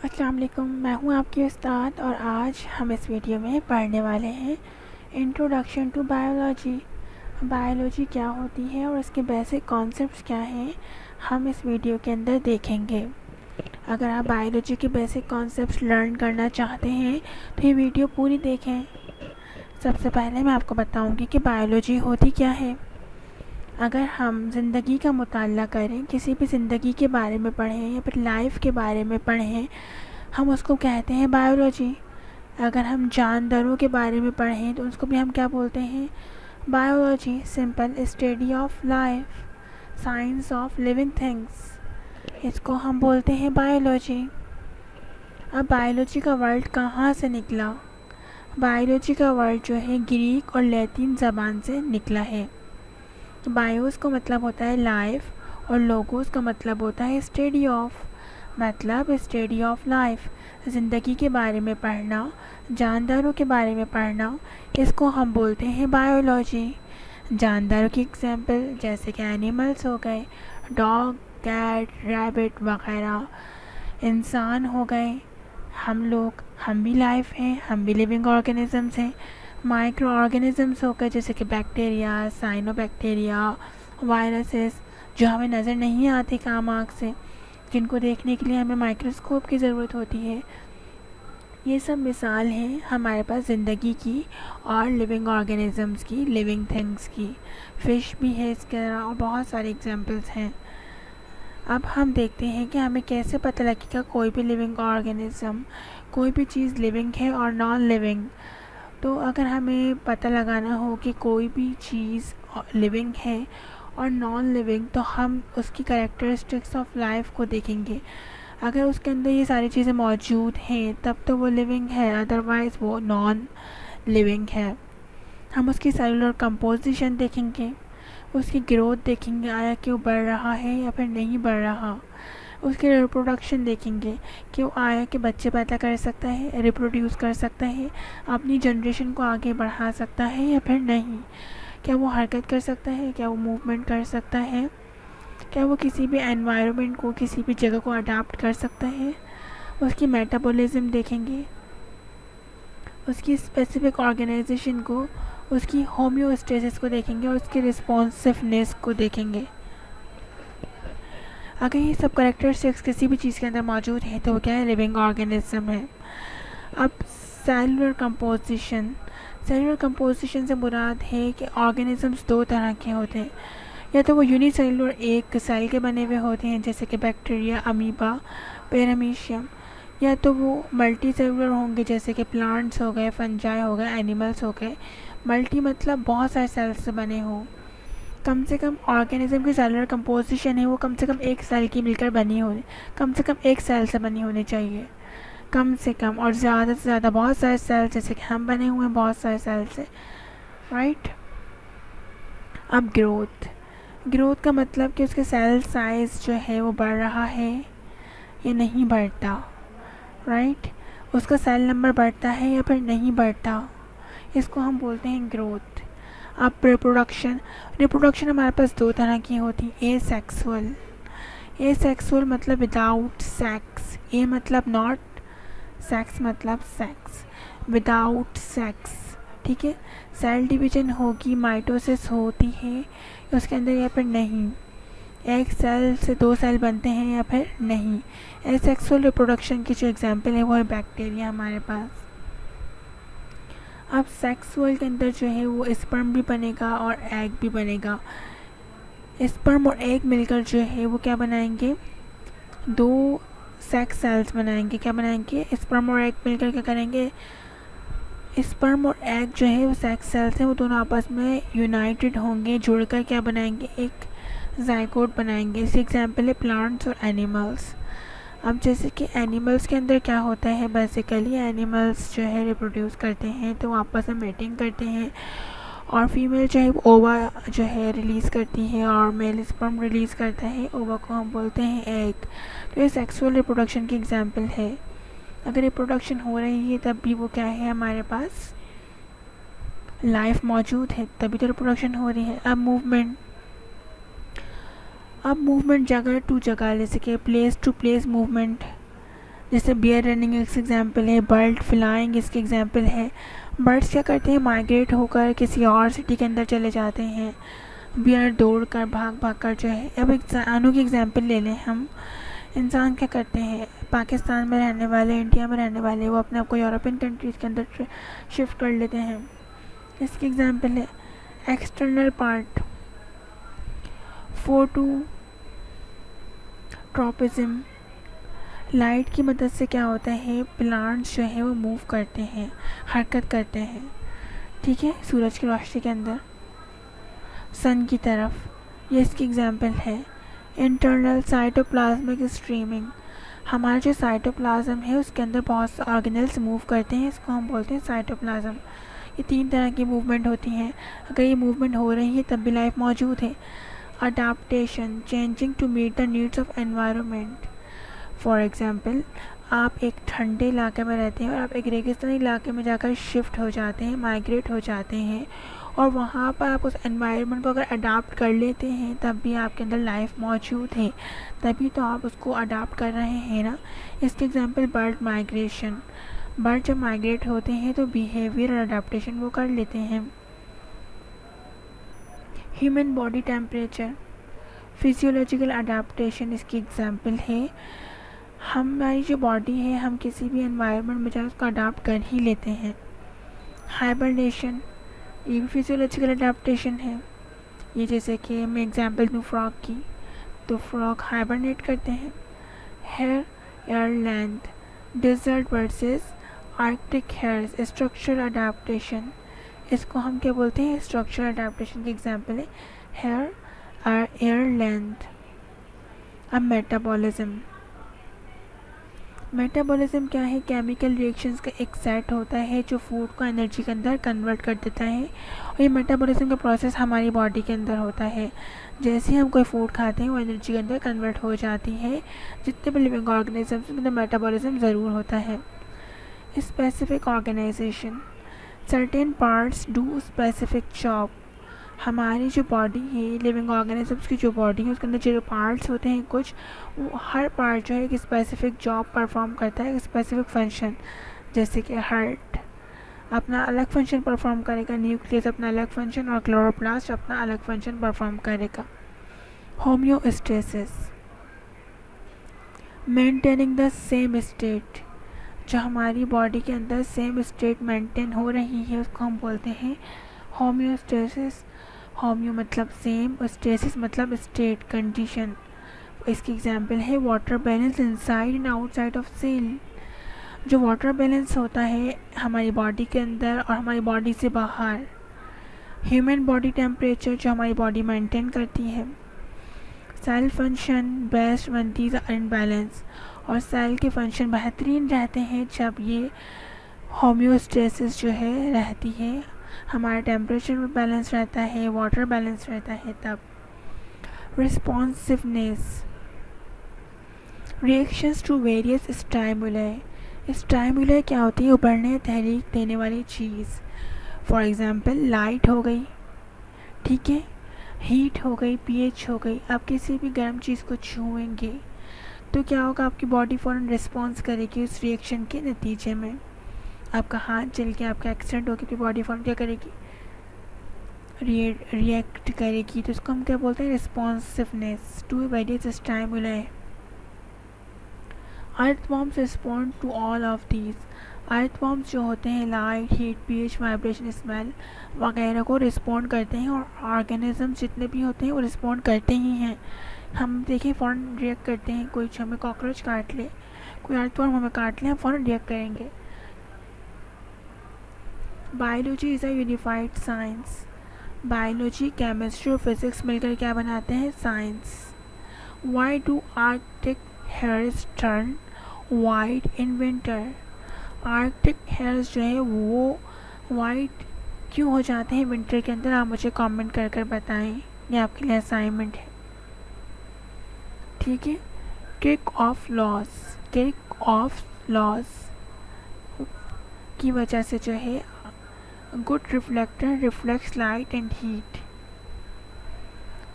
अस्सलाम वालेकुम। मैं हूं आपकी उस्ताद और आज हम इस वीडियो में पढ़ने वाले हैं इंट्रोडक्शन टू बायोलॉजी। बायोलॉजी क्या होती है और इसके बेसिक कॉन्सेप्ट्स क्या हैं, हम इस वीडियो के अंदर देखेंगे। अगर आप बायोलॉजी के बेसिक कॉन्सेप्ट्स लर्न करना चाहते हैं तो ये वीडियो पूरी देखें। सबसे पहले मैं आपको बताऊंगी कि बायोलॉजी होती क्या है। अगर हम ज़िंदगी का मुताला करें, किसी भी ज़िंदगी के बारे में पढ़ें या फिर लाइफ के बारे में पढ़ें, हम उसको कहते हैं बायोलॉजी। अगर हम जानवरों के बारे में पढ़ें तो उसको भी हम क्या बोलते हैं, biology. Simple study of life, science of living things, इसको हम बोलते हैं बायोलॉजी। अब बायोलॉजी का वर्ड कहाँ से निकला? बायोलॉजी का वर्ड जो है ग्रीक और लैटिन ज़बान से निकला है। तो बायोस का मतलब होता है लाइफ और लोगोस का मतलब होता है स्टडी ऑफ, मतलब स्टडी ऑफ लाइफ, ज़िंदगी के बारे में पढ़ना, जानदारों के बारे में पढ़ना, इसको हम बोलते हैं बायोलॉजी। जानदारों की एग्जांपल जैसे कि एनिमल्स हो गए, डॉग, कैट, रैबिट वगैरह। इंसान हो गए, हम भी लाइफ हैं, हम भी लिविंग ऑर्गेनिजम्स हैं। माइक्रो ऑर्गेनिजम्स हो गए जैसे कि बैक्टीरिया, साइनोबैक्टीरिया, वायरसेस, जो हमें नज़र नहीं आते काम आँख से, जिनको देखने के लिए हमें माइक्रोस्कोप की ज़रूरत होती है। ये सब मिसाल हैं हमारे पास ज़िंदगी की और लिविंग ऑर्गेनिजम्स की, लिविंग थिंग्स की। फ़िश भी है इसके अलावा और बहुत सारे एग्जांपल्स हैं। अब हम देखते हैं कि हमें कैसे पता लगेगा कोई भी लिविंग ऑर्गेनिज्म, कोई भी चीज़ लिविंग है और नॉन लिविंग। तो अगर हमें पता लगाना हो कि कोई भी चीज़ लिविंग है और नॉन लिविंग, तो हम उसकी कैरेक्टरिस्टिक्स ऑफ लाइफ को देखेंगे। अगर उसके अंदर ये सारी चीज़ें मौजूद हैं तब तो वो लिविंग है, अदरवाइज़ वो नॉन लिविंग है। हम उसकी सेलुलर कंपोजिशन देखेंगे, उसकी ग्रोथ देखेंगे, आया कि वो बढ़ रहा है या फिर नहीं बढ़ रहा। उसकी रिप्रोडक्शन देखेंगे कि वो आया कि बच्चे पैदा कर सकता है, रिप्रोड्यूस कर सकता है, अपनी जनरेशन को आगे बढ़ा सकता है या फिर नहीं। क्या वो हरकत कर सकता है, क्या वो मूवमेंट कर सकता है, क्या वो किसी भी एनवायरनमेंट को, किसी भी जगह को अडाप्ट कर सकता है। उसकी मेटाबॉलिज्म देखेंगे, उसकी स्पेसिफिक ऑर्गेनाइजेशन को, उसकी होम्योस्टेसिस को देखेंगे और उसकी रिस्पॉन्सिवनेस को देखेंगे। अगर ये सब कैरेक्टरिस्टिक्स किसी भी चीज़ के अंदर मौजूद है तो वो क्या है, लिविंग ऑर्गेनिज्म है। अब सेलुलर कंपोजिशन, सेलुलर कंपोजिशन से मुराद है कि ऑर्गेनिजम्स दो तरह के होते हैं। या तो वो यूनिसेलुलर, एक सेल के बने हुए होते हैं जैसे कि बैक्टीरिया, अमीबा, पैरामीशियम, या तो वो मल्टी सेलुलर होंगे जैसे कि प्लांट्स हो गए, फंजाई हो गए, एनिमल्स हो गए। मल्टी मतलब बहुत सारे सेल्स से बने हों। कम से कम ऑर्गेनिज्म की सेलुलर कंपोजिशन है वो कम से कम एक सेल की मिलकर बनी हो, कम से कम एक सेल से बनी होनी चाहिए, कम से कम। और ज़्यादा से ज़्यादा बहुत सारे सेल, जैसे कि हम बने हुए हैं बहुत सारे सेल से, राइट। अब ग्रोथ, ग्रोथ का मतलब कि उसके सेल साइज़ जो है वो बढ़ रहा है या नहीं बढ़ता, राइट। उसका सेल नंबर बढ़ता है या फिर नहीं बढ़ता, इसको हम बोलते हैं ग्रोथ। अब रिप्रोडक्शन, रिप्रोडक्शन हमारे पास दो तरह की होती है, ए सेक्सुअल। ए सेक्सुअल मतलब विदाउट सेक्स, ए मतलब नॉट, सेक्स मतलब सेक्स, विदाउट सेक्स, ठीक है। सेल डिवीजन होगी, माइटोसिस होती है उसके अंदर या फिर नहीं, एक सेल से दो सेल बनते हैं या फिर नहीं। एसेक्सुअल रिप्रोडक्शन की जो एग्जांपल है वो है बैक्टीरिया हमारे पास। अब सेक्सुअल के अंदर जो है वो स्पर्म भी बनेगा और एग भी बनेगा। स्पर्म और एग मिलकर जो है वो क्या बनाएंगे, दो सेक्स सेल्स बनाएंगे। क्या बनाएंगे, स्पर्म और एग मिलकर क्या करेंगे, स्पर्म और एग जो है वो सेक्स सेल्स हैं, वो दोनों आपस में यूनाइटेड होंगे, जुड़कर क्या बनाएंगे, एक जाइगोट बनाएंगे। इसकी एग्जांपल है प्लांट्स और एनिमल्स। अब जैसे कि एनिमल्स के अंदर क्या होता है, बेसिकली एनिमल्स जो है रिप्रोड्यूस करते हैं तो आपस में मेटिंग करते हैं और फीमेल जो है वो ओवा जो है रिलीज़ करती है और मेल स्पर्म रिलीज़ करता है, ओवा को हम बोलते हैं एग। तो ये सेक्सुअल रिप्रोडक्शन की एग्जांपल है। अगर रिप्रोडक्शन हो रही है तब भी वो क्या है, हमारे पास लाइफ मौजूद है, तभी तो रिप्रोडक्शन हो रही है। अब मूवमेंट, अब मूवमेंट जगह टू जगह, जैसे कि प्लेस टू प्लेस मूवमेंट, जैसे बियर रनिंग इसका एग्जाम्पल है, बर्ड फ्लाइंग इसके एग्जाम्पल है। बर्ड्स क्या करते हैं, माइग्रेट होकर किसी और सिटी के अंदर चले जाते हैं। बियर दौड़ कर भाग भाग कर जो है, अब इंसानों की एग्जाम्पल ले लें हम। इंसान क्या करते हैं, पाकिस्तान में रहने वाले, इंडिया में रहने वाले, वो अपने आप को यूरोपियन कंट्रीज़ के अंदर शिफ्ट कर लेते हैं। इसकी एग्जाम्पल है एक्सटर्नल पार्ट, फोटोट्रॉपिज्म। लाइट की मदद से क्या होता है, प्लांट्स जो है वो मूव करते हैं, हरकत करते हैं, ठीक है, सूरज की रोशनी के अंदर सन की तरफ। ये इसकी एग्जांपल है। इंटरनल साइटोप्लाज्मिक स्ट्रीमिंग, हमारा जो साइटोप्लाज्म है उसके अंदर बहुत से ऑर्गेनेल्स मूव करते हैं, इसको हम बोलते हैं साइटोप्लाज्म। ये 3 तरह की मूवमेंट होती हैं। अगर ये मूवमेंट हो रही है तब भी लाइफ मौजूद है। Adaptation, changing to meet the needs of environment. For example, आप एक ठंडे इलाके में रहते हैं और आप एक रेगिस्तानी इलाके में जाकर शिफ्ट हो जाते हैं, माइग्रेट हो जाते हैं, और वहाँ पर आप उस एनवायरनमेंट को अगर अडाप्ट कर लेते हैं तब भी आपके अंदर लाइफ मौजूद है, तभी तो आप उसको अडाप्ट कर रहे हैं ना। इसके एग्जांपल बर्ड माइग्रेशन, बर्ड जब माइग्रेट होते हैं तो बिहेवियर और अडाप्टेशन वो कर लेते हैं। Human body temperature, physiological adaptation इसकी एग्जांपल है। हमारी जो बॉडी है, हम किसी भी एनवायरनमेंट में जाए उसको अडाप्ट कर ही लेते हैं। हाइबरनेशन, ये भी फिजियोलॉजिकल अडाप्टेशन है। ये जैसे कि मैं एग्जांपल दूँ फ्रॉग की, तो फ्रॉग हाइबरनेट करते हैं। Hair air length, desert versus Arctic hairs, structure adaptation, इसको हम क्या बोलते हैं, स्ट्रक्चर अडाप्टेशन की एग्जांपल है हेयर और एयर लेंथ। अब मेटाबॉलिज्म, मेटाबॉलिज्म क्या है, केमिकल रिएक्शंस का एक सेट होता है जो फूड को एनर्जी के अंदर कन्वर्ट कर देता है, और ये मेटाबॉलिज्म का प्रोसेस हमारी बॉडी के अंदर होता है। जैसे हम कोई फूड खाते हैं वो एनर्जी के अंदर कन्वर्ट हो जाती है। जितने भी लिविंग ऑर्गेनिजम्स में मेटाबॉलिज्म ज़रूर होता है। Specific organization, certain parts do specific job, हमारी जो बॉडी है, लिविंग ऑर्गेनिजम्स की जो बॉडी है उसके अंदर जो पार्ट्स होते हैं कुछ, वो हर पार्ट जो है एक स्पेसिफिक जॉब परफॉर्म करता है, एक स्पेसिफिक फंक्शन। जैसे कि हार्ट अपना अलग फंक्शन परफॉर्म करेगा, न्यूक्लियस अपना अलग फंक्शन, और क्लोरोप्लास्ट अपना अलग फंक्शन परफॉर्म करेगा। Homeostasis, maintaining the same state, जो हमारी बॉडी के अंदर सेम स्टेट मेंटेन हो रही है उसको हम बोलते हैं होम्योस्टेसिस। होम्यो मतलब सेम और स्टेसिस मतलब स्टेट, कंडीशन। इसकी एग्जांपल है water balance inside and outside of cell, जो वाटर बैलेंस होता है हमारी बॉडी के अंदर और हमारी बॉडी से बाहर। ह्यूमन बॉडी टेम्परेचर, जो हमारी बॉडी मेंटेन करती है। Cell function best when these are in balance, और सेल के फंक्शन बेहतरीन रहते हैं जब ये होम्योस्टेसिस जो है रहती है, हमारा टेम्परेचर बैलेंस रहता है, वाटर बैलेंस रहता है तब। रिस्पॉन्सिवनेस, रिएक्शंस टू वेरियस स्टाइमुलाई, स्टाइमुलाई क्या होती है, उभरने तहरीक देने वाली चीज़। फॉर एग्ज़ाम्पल लाइट हो गई, ठीक है, हीट हो गई, पीएच हो गई। आप किसी भी गर्म चीज़ को छुएंगे तो क्या होगा, आपकी बॉडी फ़ौरन रिस्पॉन्स करेगी उस रिएक्शन के नतीजे में। आपका हाथ जल के आपका एक्सीडेंट हो गया, आपकी बॉडी फ़ौरन क्या करेगी, रिएक्ट करेगी। तो इसको हम क्या बोलते हैं, responsiveness to various stimuli. Earthworms respond to all of these, earthworms जो होते हैं light, heat, pH, vibration, smell वगैरह को रिस्पॉन्ड करते हैं, और ऑर्गेनिज्म जितने भी होते हैं वो रिस्पॉन्ड करते ही हैं। हम देखें फ़ौरन रिएक्ट करते हैं, कोई हमें कॉकरोच काट ले, कोई अर्थवॉर्म हमें काट ले, हम फ़ौरन रिएक्ट करेंगे। Biology is a unified science, biology, chemistry और फिज़िक्स मिलकर क्या बनाते हैं, science. Why do Arctic hairs turn white in winter, Arctic hairs जो है वो वाइट क्यों हो जाते हैं विंटर के अंदर, आप मुझे कमेंट कर कर बताएं, ये आपके लिए असाइनमेंट है, ठीक है। Kick off loss, kick off loss की वजह से जो है good reflector reflects light and heat,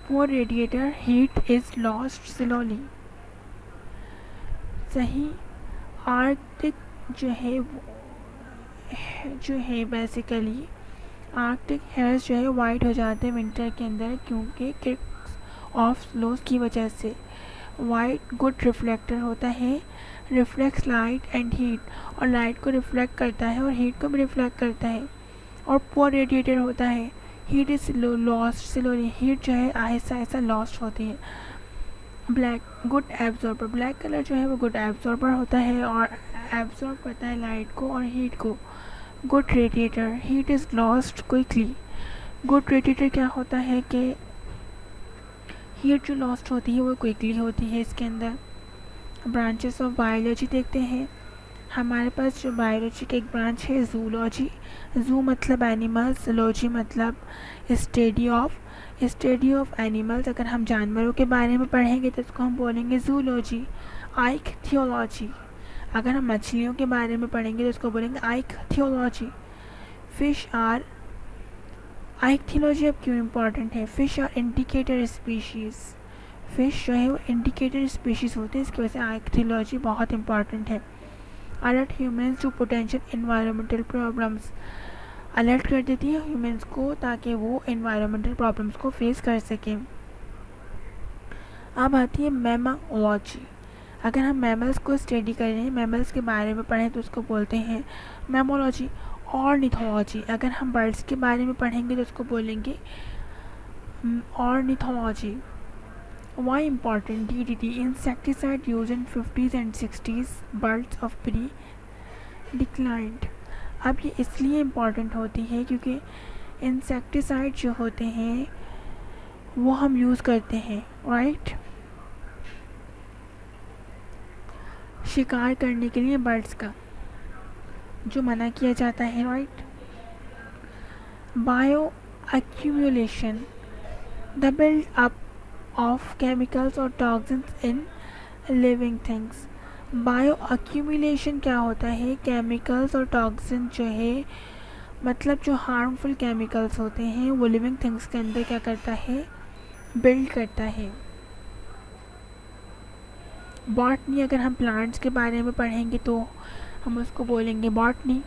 poor radiator heat is lost slowly. सही आर्कटिक जो है बेसिकली आर्कटिक हेयर्स जो है वाइट हो जाते हैं विंटर के अंदर, क्योंकि किक्स ऑफ स्लोज की वजह से। वाइट गुड रिफ्लेक्टर होता है, रिफ्लेक्ट्स लाइट एंड हीट, और लाइट को रिफ्लेक्ट करता है और हीट को भी रिफ्लेक्ट करता है। और पुअर रेडिएटर होता है, heat is lost slowly, heat जो है आहिस्ता आहिस्ता लॉस्ट होती है। Black good absorber, black colour जो है वो गुड एब्जॉर्बर होता है और एब्जॉर्ब करता है लाइट को और हीट को। Good radiator, heat is lost quickly. Good radiator क्या होता है कि हीट जो लॉस्ट होती है वो क्विकली होती है। इसके अंदर ब्रांचेस ऑफ बायोलॉजी देखते हैं। हमारे पास जो बायोलॉजी का एक ब्रांच है जूलॉजी। जू मतलब एनिमल्स, लॉजी मतलब स्टडी ऑफ एनिमल्स। अगर हम जानवरों के बारे में पढ़ेंगे तो इसको हम बोलेंगे जूलॉजी। आइक्थियोलॉजी, अगर हम मछलियों के बारे में पढ़ेंगे तो इसको बोलेंगे आइक्थियोलॉजी। फिश आर, आइक्थियोलॉजी अब क्यों इम्पॉर्टेंट है? Fish are indicator species, fish जो है वो इंडिकेटर स्पीशीज़ होते हैं, इसकी वजह से आइक्थियोलॉजी बहुत इंपॉर्टेंट है। Alert humans to potential environmental problems, alert कर देती है ह्यूमन्स को ताकि वो इन्वायरमेंटल प्रॉब्लम्स को फेस कर सकें। अब आती है मैमोलॉजी। अगर हम मैमल्स को स्टडी कर रहे हैं, मैमल्स के बारे में पढ़ें तो उसको बोलते हैं मैमोलॉजी। ऑर्निथोलॉजी, अगर हम बर्ड्स के बारे में पढ़ेंगे तो उसको बोलेंगे ornithology. Why important? DDT, insecticide used in 50s and 60s, birds of prey declined। अब ये इसलिए इम्पॉर्टेंट होती है क्योंकि इंसेक्टिसाइड जो होते हैं वो हम यूज़ करते हैं, राइट, शिकार करने के लिए बर्ड्स का, जो मना किया जाता है, right. Bio accumulation, the build up of chemicals और toxins in living things. Bio accumulation क्या होता है? केमिकल्स और टॉक्सिन जो है, मतलब जो हार्मफुल केमिकल्स होते हैं वो लिविंग थिंग्स के अंदर क्या करता है? बिल्ड करता है। बॉटनी, अगर हम प्लांट्स के बारे में पढ़ेंगे तो हम उसको बोलेंगे बॉटनी,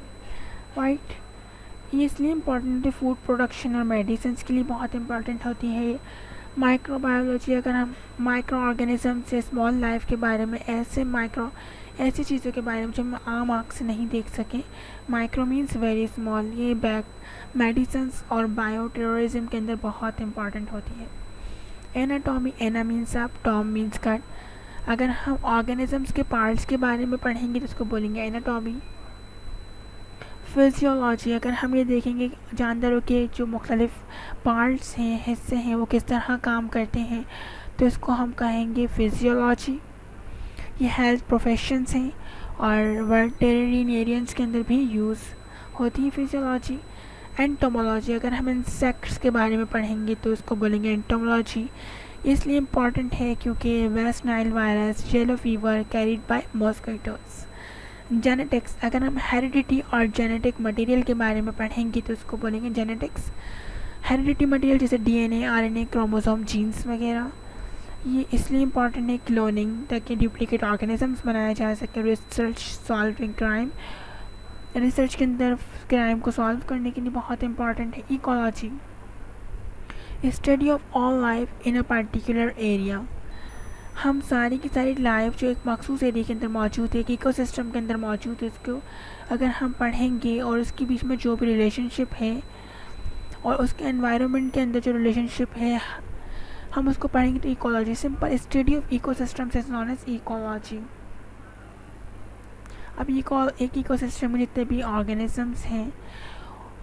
राइट। ये इसलिए इम्पॉर्टेंट है, फूड प्रोडक्शन और मेडिसिन के लिए बहुत इम्पॉर्टेंट होती है। माइक्रोबायोलॉजी, अगर हम माइक्रो ऑर्गेनिज्म से स्मॉल लाइफ के बारे में, ऐसी चीज़ों के बारे में जो हम आम आँख से नहीं देख सकें, माइक्रो मीन्स वेरी स्मॉल, ये मेडिसिन और बायो टेररिज्म के अंदर बहुत इंपॉर्टेंट होती है। Anatomy, ana means up, tom means cut. अगर हम ऑर्गेनिजम्स के पार्ट्स के बारे में पढ़ेंगे तो उसको बोलेंगे एनाटॉमी। फिजियोलॉजी, अगर हम ये देखेंगे जानवरों के जो मुख्तलिफ पार्ट्स हैं, हिस्से हैं, वो किस तरह काम करते हैं, तो इसको हम कहेंगे फिजियोलॉजी। ये हेल्थ प्रोफेशंस हैं और वेटरिनेरियंस के अंदर भी यूज़ होती है फिजियोलॉजी। एंटोमोलॉजी, अगर हम इंसेक्ट्स के बारे में पढ़ेंगे तो इसको बोलेंगे एंटोमोलॉजी। इसलिए इम्पॉर्टेंट है क्योंकि West Nile virus, yellow fever carried by mosquitoes. Genetics, अगर हम हेरिडिटी और जेनेटिक मटेरियल के बारे में पढ़ेंगे तो उसको बोलेंगे जेनेटिक्स। हेरिडिटी मटेरियल जैसे डीएनए, आरएनए, क्रोमोसोम, जीन्स वगैरह, ये इसलिए इम्पॉर्टेंट है क्लोनिंग, ताकि डुप्लीकेट ऑर्गेनिजम्स बनाया जा सके। रिसर्च सॉल्विंग क्राइम, रिसर्च के अंदर क्राइम को सॉल्व करने के लिए बहुत इम्पॉर्टेंट है। Ecology, study of all life in a particular area, हम सारी की सारी लाइफ जो एक मखसूस एरिया के अंदर मौजूद है, एक इकोसिस्टम के अंदर मौजूद है, उसको अगर हम पढ़ेंगे और उसके बीच में जो भी रिलेशनशिप है और उसके एनवायरनमेंट के अंदर जो रिलेशनशिप है हम उसको पढ़ेंगे तो ecology. Simple study of ecosystems is known as ecology. अब एक इकोसिस्टम में जितने भी ऑर्गेनिजम्स हैं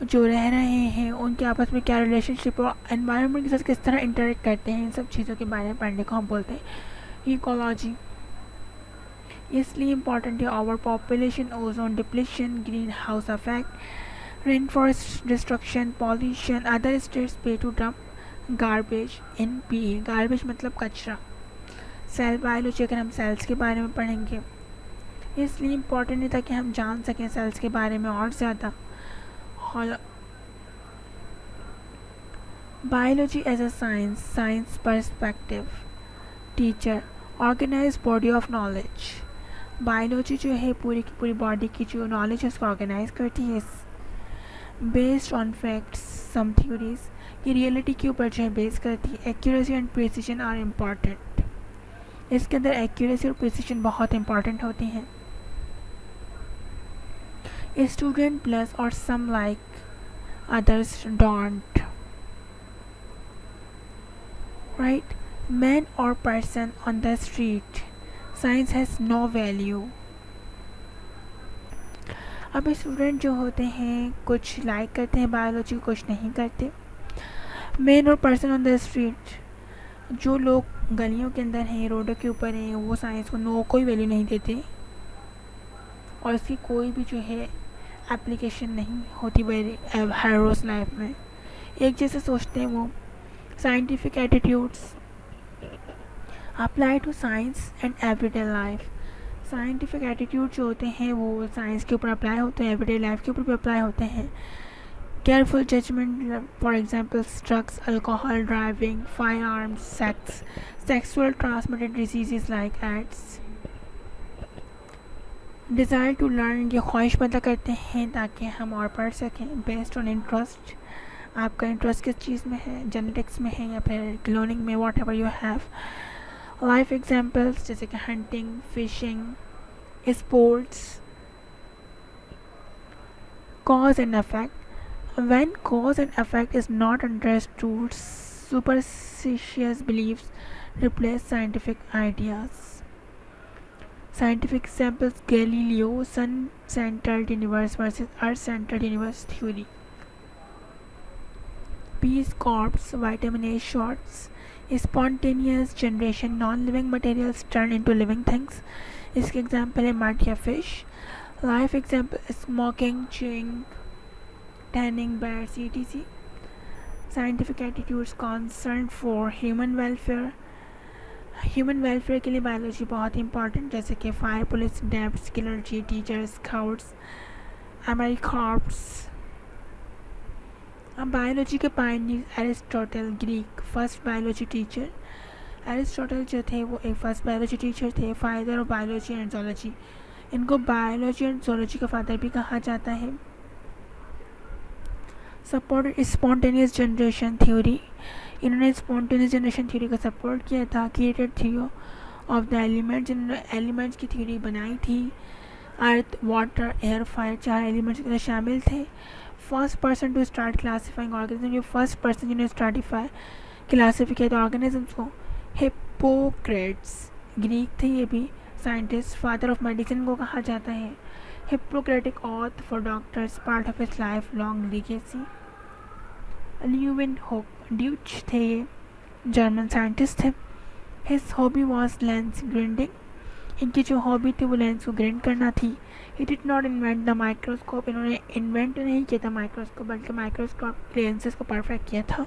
जो रह रहे हैं उनके आपस में क्या रिलेशनशिप और एनवायरनमेंट के साथ किस तरह इंटरेक्ट करते हैं, इन सब चीज़ों के बारे में पढ़ने को हम बोलते हैं इकोलॉजी। इसलिए इम्पॉर्टेंट है over population, ozone depletion, green house effect, rain forest destruction, pollution, other states pay to dump garbage in PA, garbage मतलब कचरा। सेल बायोलॉजी, अगर हम सेल्स के बारे में पढ़ेंगे इसलिए इम्पॉर्टेंट है ताकि हम जान सकें सेल्स के बारे में और ज़्यादा। Biology as a science, science perspective, teacher, organize body of knowledge. Biology जो है पूरी की पूरी बॉडी की जो नॉलेज है उसको ऑर्गेनाइज करती है based on facts some theories, ये रियलिटी के ऊपर जो है बेस करती है। Accuracy and precision are important, इसके अंदर एक्यूरेसी और प्रिसिजन बहुत इंपॉर्टेंट होती हैं। स्टूडेंट प्लस और some like others don't, right? Man or person on the street, science has no value। अब स्टूडेंट जो होते हैं कुछ लाइक करते हैं बायोलॉजी, कुछ नहीं करते। मैन और पर्सन ऑन द स्ट्रीट, जो लोग गलियों के अंदर हैं, रोडों के ऊपर हैं, वो साइंस को कोई वैल्यू नहीं देते और इसकी कोई भी जो है एप्लीकेशन नहीं होती हर रोज़ लाइफ में। एक जैसे सोचते हैं वो। Scientific attitudes apply to science and everyday life, scientific attitude जो होते हैं वो साइंस के ऊपर अप्लाई होते हैं, एवरीडे लाइफ के ऊपर भी अप्लाई होते हैं। Careful judgement, for example drugs, alcohol, driving, fire arms, sex, sexual transmitted disease like AIDS. Desire to learn, ये ख्वाहिश पैदा करते हैं ताकि हम और पढ़ सकें। बेस्ड ऑन इंटरेस्ट, आपका इंटरेस्ट किस चीज़ में है, जेनेटिक्स में है या फिर क्लोनिंग में, whatever you have. Life examples जैसे कि hunting, fishing, sports. Cause and effect, when cause and effect is not understood, superstitious believes replace scientific ideas. Scientific examples, Galileo sun-centered universe versus earth-centered universe theory. Peace Corps, vitamin A shots, spontaneous generation, non-living materials turn into living things. इसके example है मार्टिया fish. Life example smoking, chewing, tanning, bats, etc. Scientific attitudes concern for human welfare, human welfare के लिए biology बहुत important, जैसे कि fire, police, deps, clergy, teachers, scouts, MI corps. अब biology के pioneer Aristotle, Greek first biology teacher. Aristotle जो थे वो एक फर्स्ट बायोलॉजी टीचर थे, father of biology and zoology. इनको बायोलॉजी एंड जोलॉजी का फादर भी कहा जाता है। सपोर्टेड स्पॉन्टेनियस जनरेशन थ्योरी, इन्होंने स्पॉन्टेनियस जनरेशन थ्योरी का सपोर्ट किया था। Created theory of the element, जिन्होंने एलिमेंट्स की थ्योरी बनाई थी। Earth, water, air, fire, 4 elements के अंदर शामिल थे। First person to start classifying organism, ये फर्स्ट पर्सन जिन्होंने स्टार्टिफाई क्लासीफाई किया था ऑर्गेनिजम्स को। हिप्पोक्रेट्स, ग्रीक थे ये भी साइंटिस्ट, फादर ऑफ मेडिसिन को कहा जाता है। Hippocratic oath for doctors, part of his life long legacy. Leeuwenhoek Dutch थे ये, जर्मन साइंटिस्ट थे। His hobby was lens grinding, इनकी जो हॉबी थी वो लेंस को ग्राइंड करना थी। He did not invent the microscope, इन्होंने इन्वेंट नहीं किया था माइक्रोस्कोप, बल्कि माइक्रोस्कोप लेंसेज को परफेक्ट किया था।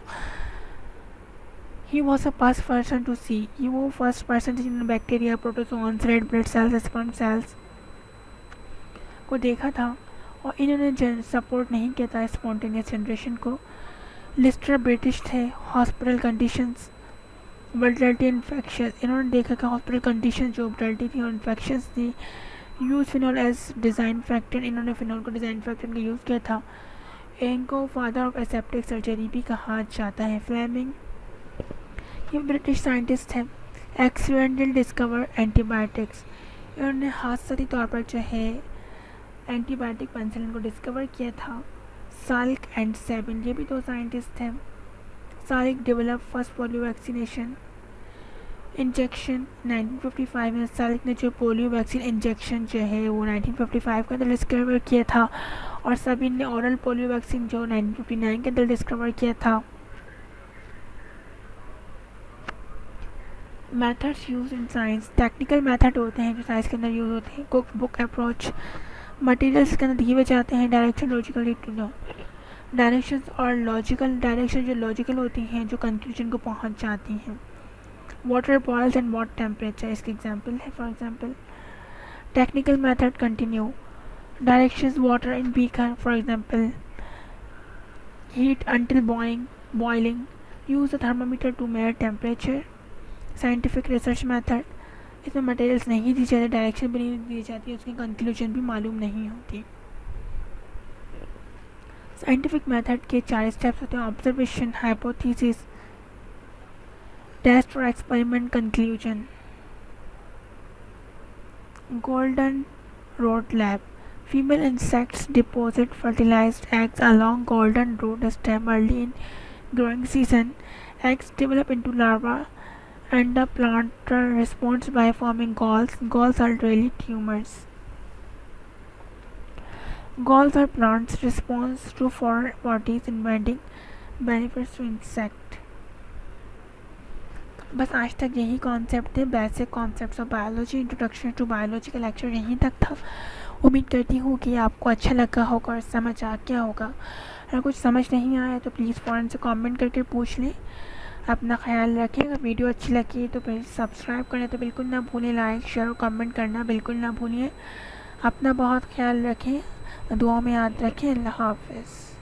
He was a first person to see, ये वो फर्स्ट पर्सन थे जिन्होंने bacteria, protozoans, red blood cells, sperm cells को देखा था और इन्होंने सपोर्ट नहीं किया था स्पॉन्टेनियस जनरेशन को। लिस्टर ब्रिटिश थे। हॉस्पिटल कंडीशंस, ब्लडल्टी इन्फेक्शन, इन्होंने देखा कि हॉस्पिटल कंडीशन जो ब्लडल्टी थी और इन्फेक्शंस थी। Use phenol as design factor, इन्होंने फिनॉल को डिज़ाइन फैक्टर का यूज़ किया था। इनको फादर ऑफ एसेप्टिक सर्जरी भी कहा जाता है। फ्लेमिंग, ये ब्रिटिश साइंटिस्ट थे। एक्सीडेंटल डिस्कवर एंटीबायोटिक्स, इन्होंने हादसाती तौर पर जो है एंटीबायोटिक पेनिसिलिन को डिस्कवर किया था। साल्क एंड सेबिन, ये भी 2 साइंटिस्ट थे। Salk develop first polio vaccination injection 1955 में। साल्क ने जो पोलियो वैक्सीन इंजेक्शन जो है वो 1955 के अंदर डिस्कवर किया था और सेबिन ने ओरल पोलियो वैक्सीन जो 1959 के अंदर डिस्कवर किया था। Methods use in science, technical method होते हैं जो साइंस के अंदर यूज होते हैं। कुक बुक अप्रोच, मटेरियल्स के अंदर दिए जाते हैं। डायरेक्शन, लॉजिकल डायरेक्शंस और लॉजिकल डायरेक्शन जो लॉजिकल होती हैं, जो कंक्लूजन को पहुंच जाती हैं। Water boils and what temperature, इसके एग्जांपल है। For example technical method continue, directions water in beaker, for example heat until boiling, use the thermometer to measure temperature. Scientific research method, इसमें मटेरियल्स नहीं दी जाती, डायरेक्शन भी नहीं दी जाती, उसकी कंक्लूजन भी मालूम नहीं होती। साइंटिफिक मेथड के 4 स्टेप्स होते हैं: ऑब्जर्वेशन, हाइपोथेसिस, टेस्ट और experiment, conclusion. Golden Road Lab. Female insects deposit fertilized eggs along golden road stem early in growing season. Eggs develop into larvae and the plant responds by forming galls. Galls are really tumors. Galls are plants' response to foreign bodies inventing benefits to insect. बस आज तक यही concept थे, basic concepts of biology. Introduction to biology का lecture यहीं तक था। उम्मीद करती हूँ कि आपको अच्छा लगा होगा और समझ आ गया होगा। अगर कुछ समझ नहीं आया तो प्लीज़ फ़ौरन से कमेंट करके पूछ लें। अपना ख्याल रखें। अगर वीडियो अच्छी लगी तो प्लीज़ सब्सक्राइब करें तो बिल्कुल ना भूलें, लाइक शेयर और कमेंट करना बिल्कुल ना भूलिए। अपना बहुत ख्याल रखें, दुआ में याद रखें। अल्लाह हाफ़िज़।